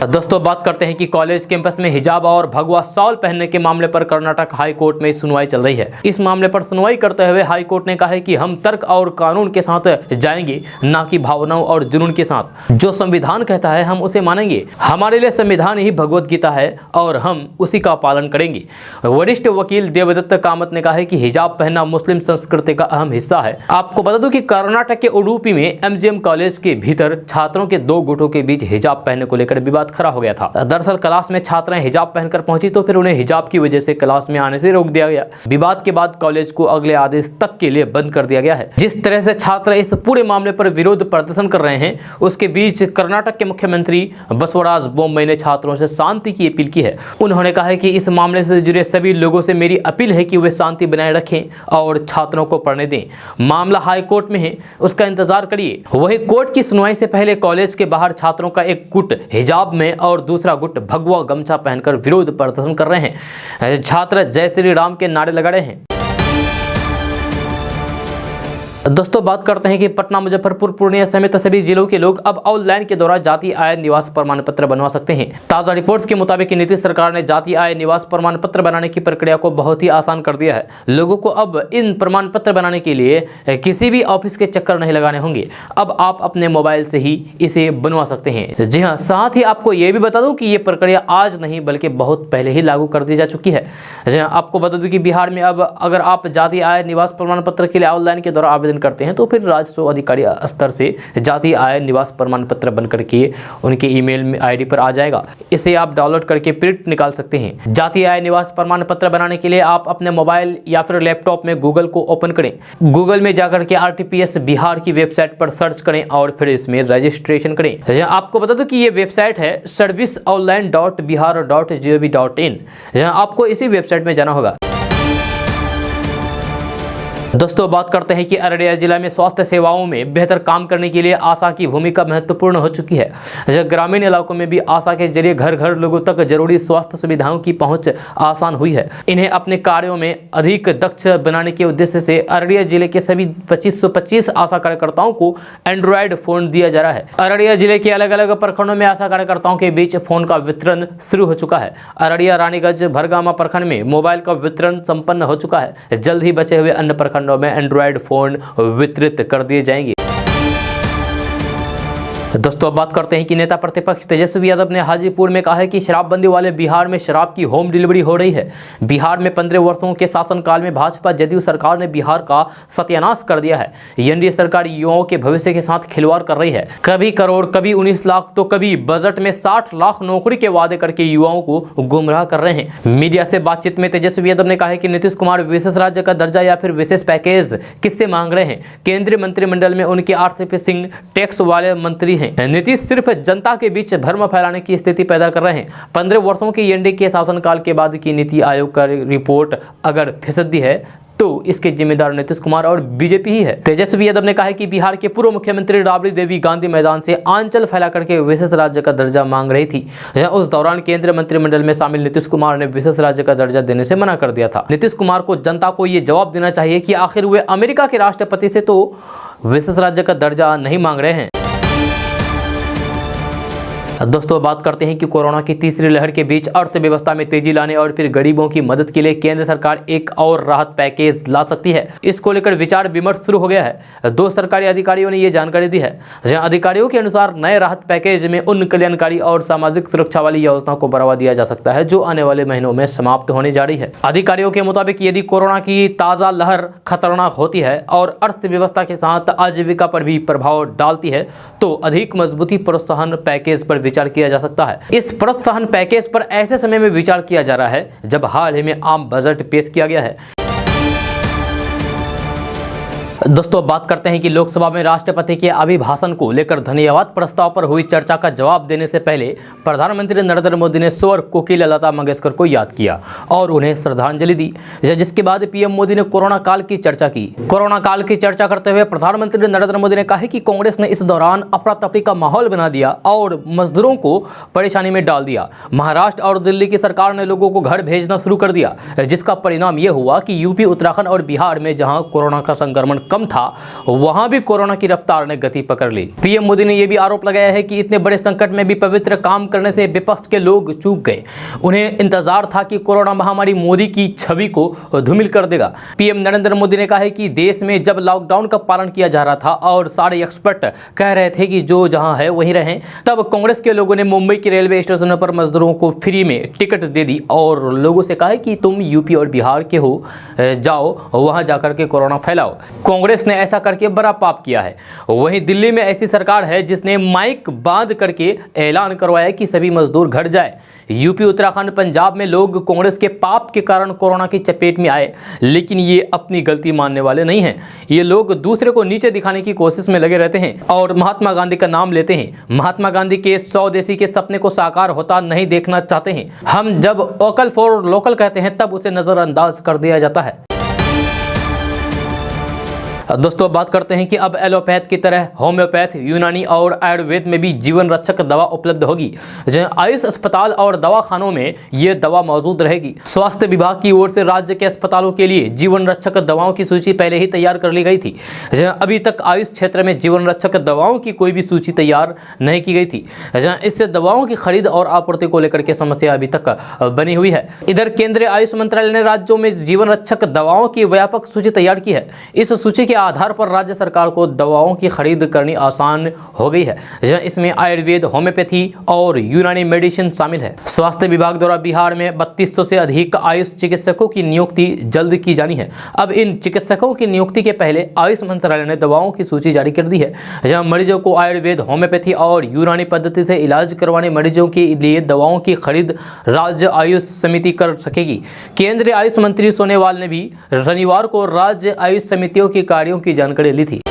दोस्तों बात करते हैं कि कॉलेज कैंपस में हिजाब और भगवा शॉल पहनने के मामले पर कर्नाटक हाई कोर्ट में सुनवाई चल रही है। इस मामले पर सुनवाई करते हुए हाई कोर्ट ने कहा है कि हम तर्क और कानून के साथ जाएंगे, ना कि भावनाओं और जुनून के साथ। जो संविधान कहता है हम उसे मानेंगे। हमारे लिए संविधान ही भगवत गीता है और हम उसी का पालन करेंगे। वरिष्ठ वकील देवदत्त कामत ने कहा है कि हिजाब पहनना मुस्लिम संस्कृति का अहम हिस्सा है। आपको बता दूं कि कर्नाटक के उडुपी में MGM कॉलेज के भीतर छात्रों के 2 गुटों के बीच हिजाब पहनने को लेकर विवाद खड़ा हो गया था। दरअसल क्लास में छात्राएं हिजाब पहनकर पहुंची तो फिर उन्हें हिजाब की वजह से क्लास में आने से रोक दिया गया। विवाद के बाद कॉलेज को अगले आदेश तक के लिए बंद कर दिया गया है। जिस तरह से छात्र इस पूरे मामले पर विरोध प्रदर्शन कर रहे हैं, उसके बीच कर्नाटक के मुख्यमंत्री बसवराज बोम्मई ने छात्रों से शांति की अपील की है। उन्होंने कहा है कि इस मामले से जुड़े सभी लोगों से मेरी अपील है कि वे शांति बनाए रखें और छात्रों को पढ़ने दें। मामला हाई कोर्ट में है, उसका इंतजार करिए। वही कोर्ट की सुनवाई से पहले कॉलेज के बाहर छात्रों का एक गुट हिजाब में और दूसरा गुट भगवा गमछा पहनकर विरोध प्रदर्शन कर रहे हैं। छात्र जय श्री राम के नारे लगा रहे हैं। दोस्तों बात करते हैं कि पटना, मुजफ्फरपुर, पूर्णिया समेत सभी जिलों के लोग अब ऑनलाइन के द्वारा जाति आय निवास प्रमाण पत्र बनवा सकते हैं। ताजा रिपोर्ट्स के मुताबिक नीतीश सरकार ने जाति आय निवास प्रमाण पत्र बनाने की प्रक्रिया को बहुत ही आसान कर दिया है। लोगों को अब इन प्रमाण पत्र बनाने के लिए किसी भी ऑफिस के चक्कर नहीं लगाने होंगे। अब आप अपने मोबाइल से ही इसे बनवा सकते हैं। जी हाँ, साथ ही आपको ये भी बता दूं कि ये प्रक्रिया आज नहीं बल्कि बहुत पहले ही लागू कर दी जा चुकी है। जी हाँ, आपको बता दूं कि बिहार में अब अगर आप जाति आय निवास प्रमाण पत्र के लिए ऑनलाइन के द्वारा आवेदन करते हैं तो फिर राजस्व अधिकारी स्तर से जाति आय निवास प्रमाण पत्र बन करके उनके ईमेल में ID पर आ जाएगा। इसे आप डाउनलोड करके प्रिंट निकाल सकते हैं। जाति आय निवास प्रमाण पत्र बनाने के लिए आप अपने मोबाइल या फिर लैपटॉप में गूगल को ओपन करें। गूगल में जाकर के RTPS बिहार की वेबसाइट पर सर्च करें और फिर इसमें रजिस्ट्रेशन करें। आपको बता दूं कि ये वेबसाइट है serviceonline.bihar.gov.in। आपको इसी वेबसाइट में जाना होगा। दोस्तों बात करते हैं कि अररिया जिला में स्वास्थ्य सेवाओं में बेहतर काम करने के लिए आशा की भूमिका महत्वपूर्ण हो चुकी है। ग्रामीण इलाकों में भी आशा के जरिए घर घर लोगों तक जरूरी स्वास्थ्य सुविधाओं की पहुंच आसान हुई है। इन्हें अपने कार्यों में अधिक दक्ष बनाने के उद्देश्य से अररिया जिले के सभी 2525 आशा कार्यकर्ताओं को एंड्रॉयड फोन दिया जा रहा है। अररिया जिले के अलग अलग प्रखंडों में आशा कार्यकर्ताओं के बीच फोन का वितरण शुरू हो चुका है। अररिया, रानीगंज, भरगामा प्रखंड में मोबाइल का वितरण संपन्न हो चुका है। जल्द ही बचे हुए अन्य प्रखंड में एंड्रॉयड फोन वितरित कर दिए जाएंगे। दोस्तों बात करते हैं कि नेता प्रतिपक्ष तेजस्वी यादव ने हाजीपुर में कहा है कि शराबबंदी वाले बिहार में शराब की होम डिलीवरी हो रही है। बिहार में 15 वर्षों के शासनकाल में भाजपा जदयू सरकार ने बिहार का सत्यानाश कर दिया है। एनडीए सरकार युवाओं के भविष्य के साथ खिलवाड़ कर रही है। कभी करोड़, कभी 19 लाख तो कभी बजट में 60 लाख नौकरी के वादे करके युवाओं को गुमराह कर रहे हैं। मीडिया से बातचीत में तेजस्वी यादव ने कहा है कि नीतीश कुमार विशेष राज्य का दर्जा या फिर विशेष पैकेज किससे मांग रहे हैं। केंद्रीय मंत्रिमंडल में उनके RCP सिंह टैक्स वाले मंत्री हैं। नीतीश सिर्फ जनता के बीच भ्रम फैलाने की स्थिति पैदा कर रहे हैं। 15 वर्षों की एनडीए के शासनकाल के बाद की नीति आयोग का रिपोर्ट अगर फिसदी है तो इसके जिम्मेदार नीतीश कुमार और बीजेपी ही है। तेजस्वी यादव ने कहा है कि बिहार के पूर्व मुख्यमंत्री राबड़ी देवी गांधी मैदान से आंचल फैला करके विशेष राज्य का दर्जा मांग रही थी। उस दौरान केंद्रीय मंत्रिमंडल में शामिल नीतीश कुमार ने विशेष राज्य का दर्जा देने से मना कर दिया था। नीतीश कुमार को जनता को ये जवाब देना चाहिए कि आखिर वे अमेरिका के राष्ट्रपति से तो विशेष राज्य का दर्जा नहीं मांग रहे हैं। दोस्तों बात करते हैं कि कोरोना की तीसरी लहर के बीच अर्थव्यवस्था में तेजी लाने और फिर गरीबों की मदद के लिए केंद्र सरकार एक और राहत पैकेज ला सकती है। इसको लेकर विचार विमर्श शुरू हो गया है। 2 सरकारी अधिकारियों ने ये जानकारी दी है। जहां अधिकारियों के अनुसार नए राहत पैकेज में उन कल्याणकारी और सामाजिक सुरक्षा वाली योजनाओं को बढ़ावा दिया जा सकता है जो आने वाले महीनों में समाप्त होने जा रही है। अधिकारियों के मुताबिक यदि कोरोना की ताज़ा लहर खतरनाक होती है और अर्थव्यवस्था के साथ आजीविका पर भी प्रभाव डालती है तो अधिक मजबूती प्रोत्साहन पैकेज पर विचार किया जा सकता है। इस प्रोत्साहन पैकेज पर ऐसे समय में विचार किया जा रहा है जब हाल ही में आम बजट पेश किया गया है। दोस्तों बात करते हैं कि लोकसभा में राष्ट्रपति के अभिभाषण को लेकर धन्यवाद प्रस्ताव पर हुई चर्चा का जवाब देने से पहले प्रधानमंत्री नरेंद्र मोदी ने स्वर कोकिला लता मंगेशकर को याद किया और उन्हें श्रद्धांजलि दी, जिसके बाद पीएम मोदी ने कोरोना काल की चर्चा की। कोरोना काल की चर्चा करते हुए प्रधानमंत्री नरेंद्र मोदी ने कहा कि कांग्रेस ने इस दौरान अफरा तफरी का माहौल बना दिया और मजदूरों को परेशानी में डाल दिया। महाराष्ट्र और दिल्ली की सरकार ने लोगों को घर भेजना शुरू कर दिया, जिसका परिणाम यह हुआ कि यूपी, उत्तराखंड और बिहार में जहां कोरोना का संक्रमण कम था वहां भी कोरोना की रफ्तार ने गति पकड़ ली। पीएम मोदी ने यह भी आरोप लगाया है कि इतने बड़े संकट में भी पवित्र काम करने से विपक्ष के लोग चूक गए। उन्हें इंतजार था कि कोरोना महामारी मोदी की छवि को धूमिल कर देगा। पीएम नरेंद्र मोदी ने कहा है कि देश में जब लॉकडाउन का पालन किया जा रहा था और सारे एक्सपर्ट कह रहे थे कि जो जहां है वहीं रहें, तब कांग्रेस के लोगों ने मुंबई के रेलवे स्टेशनों पर मजदूरों को फ्री में टिकट दे दी और लोगों से कहा कि तुम यूपी और बिहार के हो, जाओ वहां जाकर के कोरोना फैलाओ। कांग्रेस ने ऐसा करके बड़ा पाप किया है। वहीं दिल्ली में ऐसी सरकार है जिसने माइक बांध करके ऐलान करवाया कि सभी मजदूर घर जाए। यूपी, उत्तराखंड, पंजाब में लोग कांग्रेस के पाप के कारण कोरोना की चपेट में आए, लेकिन ये अपनी गलती मानने वाले नहीं हैं। ये लोग दूसरे को नीचे दिखाने की कोशिश में लगे रहते हैं और महात्मा गांधी का नाम लेते हैं। महात्मा गांधी के स्वदेशी के सपने को साकार होता नहीं देखना चाहते हैं। हम जब वोकल फॉर लोकल कहते हैं तब उसे नजरअंदाज कर दिया जाता है। दोस्तों बात करते हैं कि अब एलोपैथ की तरह होम्योपैथ, यूनानी और आयुर्वेद में भी जीवन रक्षक दवा उपलब्ध होगी। जहां आयुष अस्पताल और दवाखानों में ये दवा मौजूद रहेगी। स्वास्थ्य विभाग की ओर से राज्य के अस्पतालों के लिए जीवन रक्षक दवाओं की सूची पहले ही तैयार कर ली गई थी। जहां अभी तक आयुष क्षेत्र में जीवन रक्षक दवाओं की कोई भी सूची तैयार नहीं की गई थी। जहां इससे दवाओं की खरीद और आपूर्ति को लेकर के समस्या अभी तक बनी हुई है। इधर केंद्रीय आयुष मंत्रालय ने राज्यों में जीवन रक्षक दवाओं की व्यापक सूची तैयार की है। इस सूची के आधार पर राज्य सरकार को दवाओं की खरीद करनी आसान हो गई है। इसमें आयुर्वेद, होम्योपैथी और यूनानी मेडिसिन शामिल है। स्वास्थ्य विभाग द्वारा बिहार में 3200 से अधिक आयुष चिकित्सकों की नियुक्ति जल्द की जानी है। अब इन चिकित्सकों की नियुक्ति के पहले आयुष मंत्रालय ने दवाओं की सूची जारी कर दी है। जहां मरीजों को आयुर्वेद, होम्योपैथी और यूनानी पद्धति से इलाज करवाने मरीजों के लिए दवाओं की खरीद राज्य आयुष समिति कर सकेगी। केंद्रीय आयुष मंत्री सोनोवाल ने भी शनिवार को राज्य आयुष समितियों के कार्यों की जानकारी ली थी।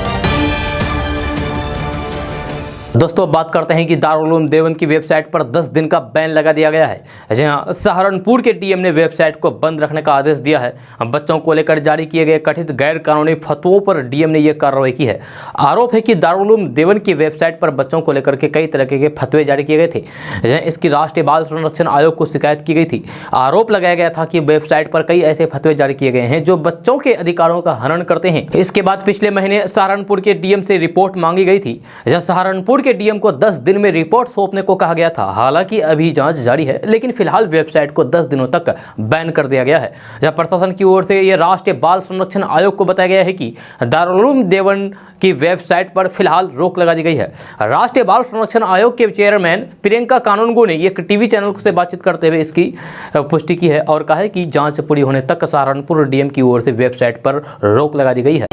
दोस्तों बात करते हैं कि दारुल उलूम देवबंद की वेबसाइट पर 10 दिन का बैन लगा दिया गया है। जहां सहारनपुर के डीएम ने वेबसाइट को बंद रखने का आदेश दिया है। बच्चों को लेकर जारी किए गए कथित गैर कानूनी फतवों पर डीएम ने यह कार्रवाई की है। आरोप है कि दारुल उलूम देवबंद की वेबसाइट पर बच्चों को लेकर के कई तरह के फतवे जारी किए गए थे। जहां इसकी राष्ट्रीय बाल संरक्षण आयोग को शिकायत की गई थी। आरोप लगाया गया था कि वेबसाइट पर कई ऐसे फतवे जारी किए गए हैं जो बच्चों के अधिकारों का हनन करते हैं। इसके बाद पिछले महीने सहारनपुर के डीएम से रिपोर्ट मांगी गई थी। जहां सहारनपुर के डीएम को 10 दिन में रिपोर्ट सौंपने को कहा गया था। हालांकि अभी जांच जारी है, लेकिन फिलहाल वेबसाइट को 10 दिनों तक बैन कर दिया गया है। जहां प्रशासन की ओर से यह राष्ट्रीय बाल संरक्षण आयोग को बताया गया है कि दारुल उलूम देवबंद की वेबसाइट पर फिलहाल रोक लगा दी गई है। राष्ट्रीय बाल संरक्षण आयोग के चेयरमैन प्रियंका कानूनगो ने एक टीवी चैनल से बातचीत करते हुए इसकी पुष्टि की है और कहा है कि जांच पूरी होने तक सहारनपुर डीएम की ओर से वेबसाइट पर रोक लगा दी गई है।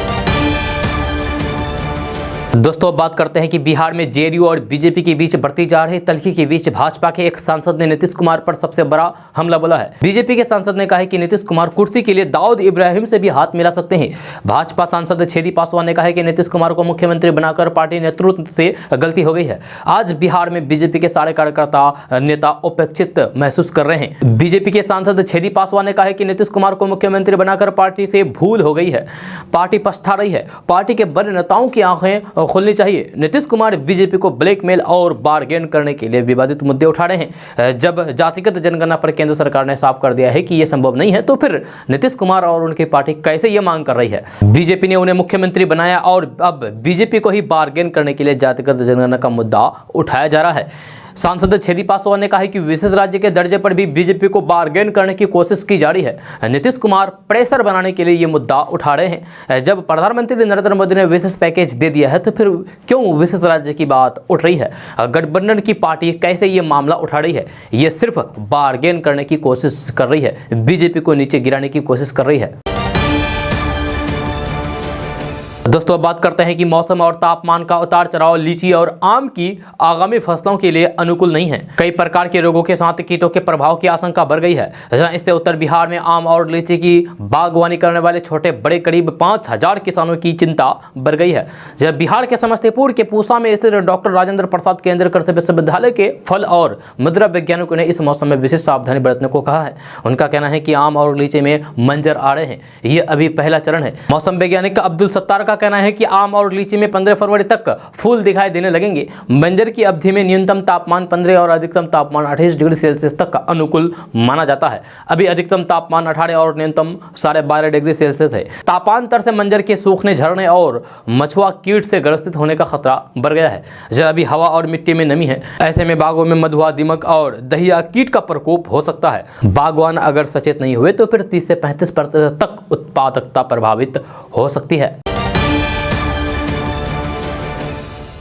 दोस्तों अब बात करते हैं कि बिहार में जेडीयू और बीजेपी के बीच बढ़ती जा रही तल्खी के बीच भाजपा के एक सांसद ने नीतीश कुमार पर सबसे बड़ा हमला बोला है। बीजेपी के सांसद ने कहा है कि नीतीश कुमार कुर्सी के लिए दाऊद इब्राहिम से भी हाथ मिला सकते हैं। भाजपा सांसद छेदी पासवान ने कहा है कि नीतीश कुमार को मुख्यमंत्री बनाकर पार्टी नेतृत्व से गलती हो गई है। आज बिहार में बीजेपी के सारे कार्यकर्ता नेता उपेक्षित महसूस कर रहे हैं। बीजेपी के सांसद छेदी पासवान ने कहा है कि नीतीश कुमार को मुख्यमंत्री बनाकर पार्टी से भूल हो गई है, पार्टी पछता रही है, पार्टी के बड़े नेताओं की आंखें खोलनी चाहिए। नीतीश कुमार बीजेपी को ब्लैकमेल और बार्गेन करने के लिए विवादित मुद्दे उठा रहे हैं। जब जातिगत जनगणना पर केंद्र सरकार ने साफ कर दिया है कि यह संभव नहीं है, तो फिर नीतीश कुमार और उनकी पार्टी कैसे ये मांग कर रही है? बीजेपी ने उन्हें मुख्यमंत्री बनाया और अब बीजेपी को ही बार्गेन करने के लिए जातिगत जनगणना का मुद्दा उठाया जा रहा है। सांसद छेदी पासवान ने कहा है कि विशेष राज्य के दर्जे पर भी बीजेपी को बार्गेन करने की कोशिश की जा रही है। नीतीश कुमार प्रेशर बनाने के लिए ये मुद्दा उठा रहे हैं। जब प्रधानमंत्री नरेंद्र मोदी ने विशेष पैकेज दे दिया है, तो फिर क्यों विशेष राज्य की बात उठ रही है? गठबंधन की पार्टी कैसे ये मामला उठा रही है? ये सिर्फ बार्गेन करने की कोशिश कर रही है, बीजेपी को नीचे गिराने की कोशिश कर रही है। दोस्तों अब बात करते हैं कि मौसम और तापमान का उतार चढ़ाव लीची और आम की आगामी फसलों के लिए अनुकूल नहीं है। कई प्रकार के रोगों के साथ कीटों के प्रभाव की आशंका बढ़ गई है, जहां इससे उत्तर बिहार में आम और लीची की बागवानी करने वाले छोटे बड़े करीब 5000 किसानों की चिंता बढ़ गई है। जब बिहार के समस्तीपुर के पूसा में स्थित डॉक्टर राजेंद्र प्रसाद केंद्रीय कृषि विश्वविद्यालय के फल और मृदा वैज्ञानिकों ने इस मौसम में विशेष सावधानी बरतने को कहा है। उनका कहना है कि आम और लीची में मंजर आ रहे हैं, ये अभी पहला चरण है। मौसम वैज्ञानिक अब्दुल सत्तार का कहना है कि आम और लीची में 15 फरवरी तक फूल दिखाई देने लगेंगे। मंजर की अवधि में न्यूनतम तापमान 15 और अधिकतम तापमान 28 डिग्री सेल्सियस तक अनुकूल माना जाता है। अभी अधिकतम तापमान 18 और न्यूनतम 12.5 डिग्री सेल्सियस है। तापांतर से मंजर के सूखने, झरने और मछुआ कीट से ग्रसित होने का खतरा बढ़ गया है। जब अभी हवा और मिट्टी में नमी है, ऐसे में बागों में मधुआ, दीमक और दहिया कीट का प्रकोप हो सकता है। बागवान अगर सचेत नहीं हुए तो फिर 30 से 35% तक उत्पादकता प्रभावित हो सकती है।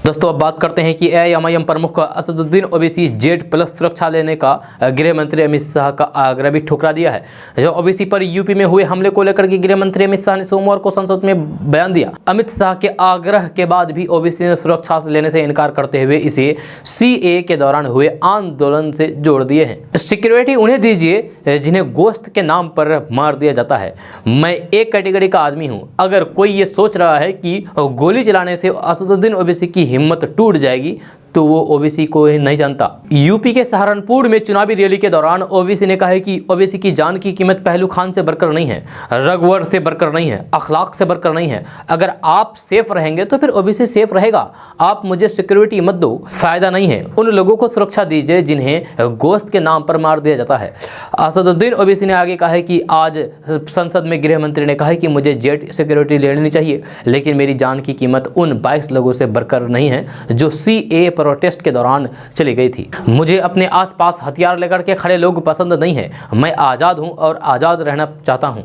दोस्तों अब बात करते हैं कि एआईएमआईएम प्रमुख असदुद्दीन ओवैसी Z+ सुरक्षा लेने का गृह मंत्री अमित शाह का आग्रह भी ठुकरा दिया है। जो ओवैसी पर यूपी में हुए हमले को लेकर के गृह मंत्री अमित शाह ने सोमवार को संसद में बयान दिया। अमित शाह के आग्रह के बाद भी ओवैसी ने सुरक्षा लेने से इनकार करते हुए इसे CAA के दौरान हुए आंदोलन से जोड़ दिए हैं। सिक्योरिटी उन्हें दीजिए जिन्हें गोश्त के नाम पर मार दिया जाता है। मैं एक कैटेगरी का आदमी हूँ। अगर कोई ये सोच रहा है कि गोली चलाने से असदुद्दीन ओवैसी की हिम्मत टूट जाएगी तो वो ओवैसी को नहीं जानता। यूपी के सहारनपुर में चुनावी रैली के दौरान ओवैसी ने कहा है कि ओवैसी की जान की कीमत पहलू खान से बढ़कर नहीं है, रघुवर से बढ़कर नहीं है, अखलाक से बढ़कर नहीं है। अगर आप सेफ रहेंगे तो फिर ओवैसी सेफ रहेगा। आप मुझे सिक्योरिटी मत दो, फायदा नहीं है। उन लोगों को सुरक्षा दीजिए जिन्हें गोश्त के नाम पर मार दिया जाता है। असदुद्दीन ओवैसी ने आगे कहा है कि आज संसद में गृह मंत्री ने कहा है कि मुझे जेट सिक्योरिटी लेनी चाहिए, लेकिन मेरी जान की कीमत उन 22 लोगों से बढ़कर नहीं है जो CAA प्रोटेस्ट के दौरान चली गई थी। मुझे अपने आसपास हथियार लेकर के खड़े लोग पसंद नहीं है। मैं आज़ाद हूं और आज़ाद रहना चाहता हूं।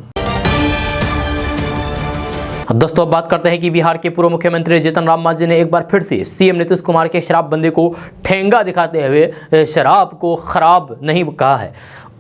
दोस्तों अब बात करते हैं कि बिहार के पूर्व मुख्यमंत्री जीतन राम मांझी ने एक बार फिर से सीएम नीतीश कुमार के शराबबंदी को ठेंगा दिखाते हुए शराब को खराब नहीं कहा है।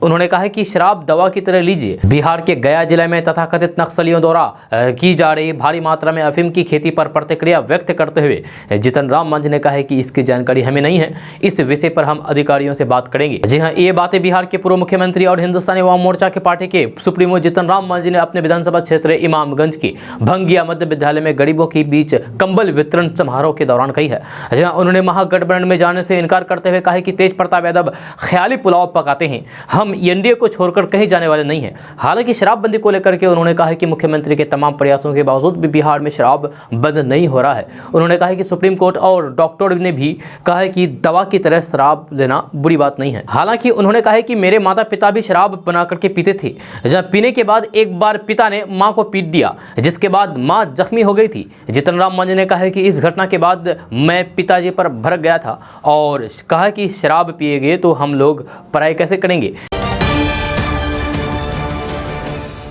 उन्होंने कहा है कि शराब दवा की तरह लीजिए। बिहार के गया जिले में तथाकथित नक्सलियों द्वारा की जा रही भारी मात्रा में अफीम की खेती पर प्रतिक्रिया व्यक्त करते हुए जीतन राम मांझी ने कहा है कि इसकी जानकारी हमें नहीं है, इस विषय पर हम अधिकारियों से बात करेंगे। जी हां, ये बातें बिहार के पूर्व मुख्यमंत्री और हिंदुस्तानी अवाम मोर्चा के पार्टी के सुप्रीमो जीतन राम मांझी ने अपने विधानसभा क्षेत्र इमामगंज के भंगिया मध्य विद्यालय में गरीबों के बीच कंबल वितरण समारोह के दौरान कही है। जहां उन्होंने महागठबंधन में जाने से इनकार करते हुए कहा है कि तेज प्रताप यादव ख्याली पुलाव पकाते हैं, हम एनडीए को छोड़कर कहीं जाने वाले नहीं हैं। हालांकि शराबबंदी को लेकर के उन्होंने कहा है कि मुख्यमंत्री के तमाम प्रयासों के बावजूद भी बिहार में शराब बंद नहीं हो रहा है। उन्होंने कहा है कि सुप्रीम कोर्ट और डॉक्टर ने भी कहा है कि दवा की तरह शराब लेना बुरी बात नहीं है। हालांकि उन्होंने कहा है कि मेरे माता पिता भी शराब बना करके पीते थे। जब पीने के बाद एक बार पिता ने माँ को पीट दिया, जिसके बाद माँ जख्मी हो गई थी। जीतन राम मांझी ने कहा है कि इस घटना के बाद मैं पिताजी पर भड़क गया था और कहा कि शराब पिएंगे तो हम लोग पढ़ाई कैसे करेंगे।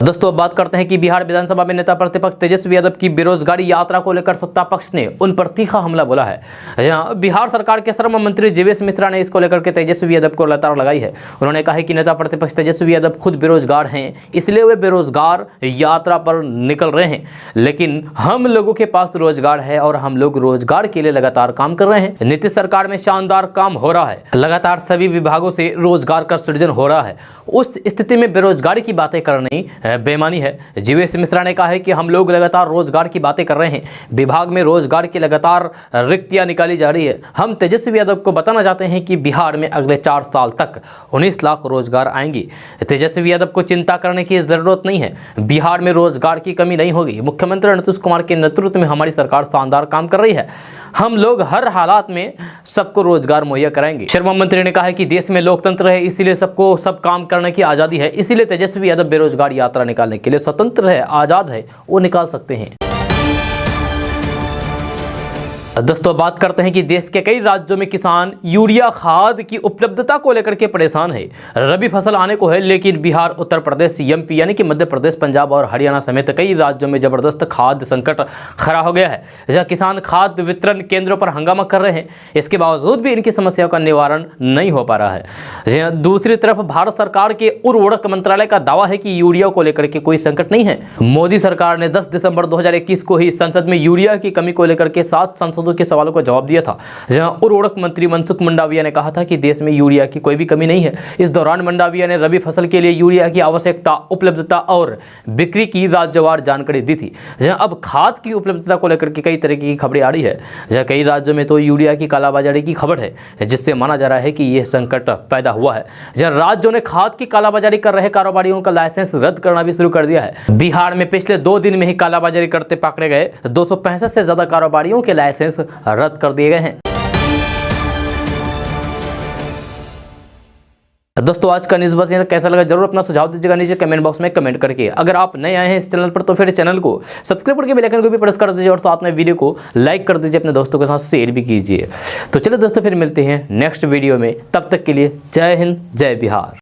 दोस्तों अब बात करते हैं कि बिहार विधानसभा में नेता प्रतिपक्ष तेजस्वी यादव की बेरोजगारी यात्रा को लेकर सत्ता पक्ष ने उन पर तीखा हमला बोला है। बिहार सरकार के श्रम मंत्री जीवेश मिश्रा ने इसको लेकर के तेजस्वी यादव को लताड़ लगाई है। उन्होंने कहा है कि नेता प्रतिपक्ष तेजस्वी यादव खुद बेरोजगार हैं, इसलिए वे बेरोजगार यात्रा पर निकल रहे हैं, लेकिन हम लोगों के पास रोजगार है और हम लोग रोजगार के लिए लगातार काम कर रहे हैं। नीतीश सरकार में शानदार काम हो रहा है, लगातार सभी विभागों से रोजगार का सृजन हो रहा है। उस स्थिति में बेरोजगारी की बातें करनी बेईमानी है। जीवेश मिश्रा ने कहा है कि हम लोग लगातार रोजगार की बातें कर रहे हैं, विभाग में रोजगार की लगातार रिक्तियां निकाली जा रही है। हम तेजस्वी यादव को बताना चाहते हैं कि बिहार में अगले 4 साल तक 19 लाख रोजगार आएंगे। तेजस्वी यादव को चिंता करने की जरूरत नहीं है, बिहार में रोजगार की कमी नहीं होगी। मुख्यमंत्री नीतीश कुमार के नेतृत्व में हमारी सरकार शानदार काम कर रही है, हम लोग हर हालात में सबको रोजगार मुहैया कराएंगे। श्रम मंत्री ने कहा है कि देश में लोकतंत्र है, इसीलिए सबको सब काम करने की आज़ादी है, इसीलिए तेजस्वी यादव बेरोजगार यात्रा निकालने के लिए स्वतंत्र है, आज़ाद है, वो निकाल सकते हैं। दोस्तों बात करते हैं कि देश के कई राज्यों में किसान यूरिया खाद की उपलब्धता को लेकर के परेशान है। रबी फसल आने को है, लेकिन बिहार, उत्तर प्रदेश, एमपी यानी कि मध्य प्रदेश, पंजाब और हरियाणा समेत कई राज्यों में जबरदस्त खाद्य संकट खड़ा हो गया है, जहां किसान खाद्य वितरण केंद्रों पर हंगामा कर रहे हैं। इसके बावजूद भी इनकी समस्याओं का निवारण नहीं हो पा रहा है। दूसरी तरफ भारत सरकार के उर्वरक मंत्रालय का दावा है कि यूरिया को लेकर के कोई संकट नहीं है। मोदी सरकार ने 10 दिसंबर 2021 को ही संसद में यूरिया की कमी को लेकर के 7 सांसदों के सवालों का जवाब दिया था, जहां उर्वरक मंत्री मनसुख मंडाविया ने कहा था कि देश में यूरिया की कोई भी कमी नहीं है। इस दौरान मंडाविया ने रबी फसल के लिए यूरिया की आवश्यकता, उपलब्धता और बिक्री की राज्यवार जानकारी दी थी। जहां अब खाद की उपलब्धता को लेकर के कई तरह की खबरें आ रही है, जहां कई राज्यों में तो यूरिया की कालाबाजारी की खबर है, जिससे माना जा रहा है कि यह संकट पैदा हुआ है। जहां राज्यों ने खाद की कालाबाजारी कर रहे कारोबारियों का लाइसेंस रद्द करना भी शुरू कर दिया है। बिहार में पिछले 2 दिन में ही कालाबाजारी करते पकड़े गए 265 से ज्यादा कारोबारियों के लाइसेंस रद्द कर दिए गए हैं। दोस्तों आज का न्यूज़ बस यहाँ कैसा लगा जरूर अपना सुझाव दीजिएगा नीचे कमेंट बॉक्स में कमेंट करके। अगर आप नए आए हैं इस चैनल पर तो फिर चैनल को सब्सक्राइब करके बेल आइकन को भी प्रेस कर दीजिए और साथ में वीडियो को लाइक कर दीजिए, अपने दोस्तों के साथ शेयर भी कीजिए। तो चलिए दोस्तों फिर मिलते हैं नेक्स्ट वीडियो में, तब तक के लिए जय हिंद, जय बिहार।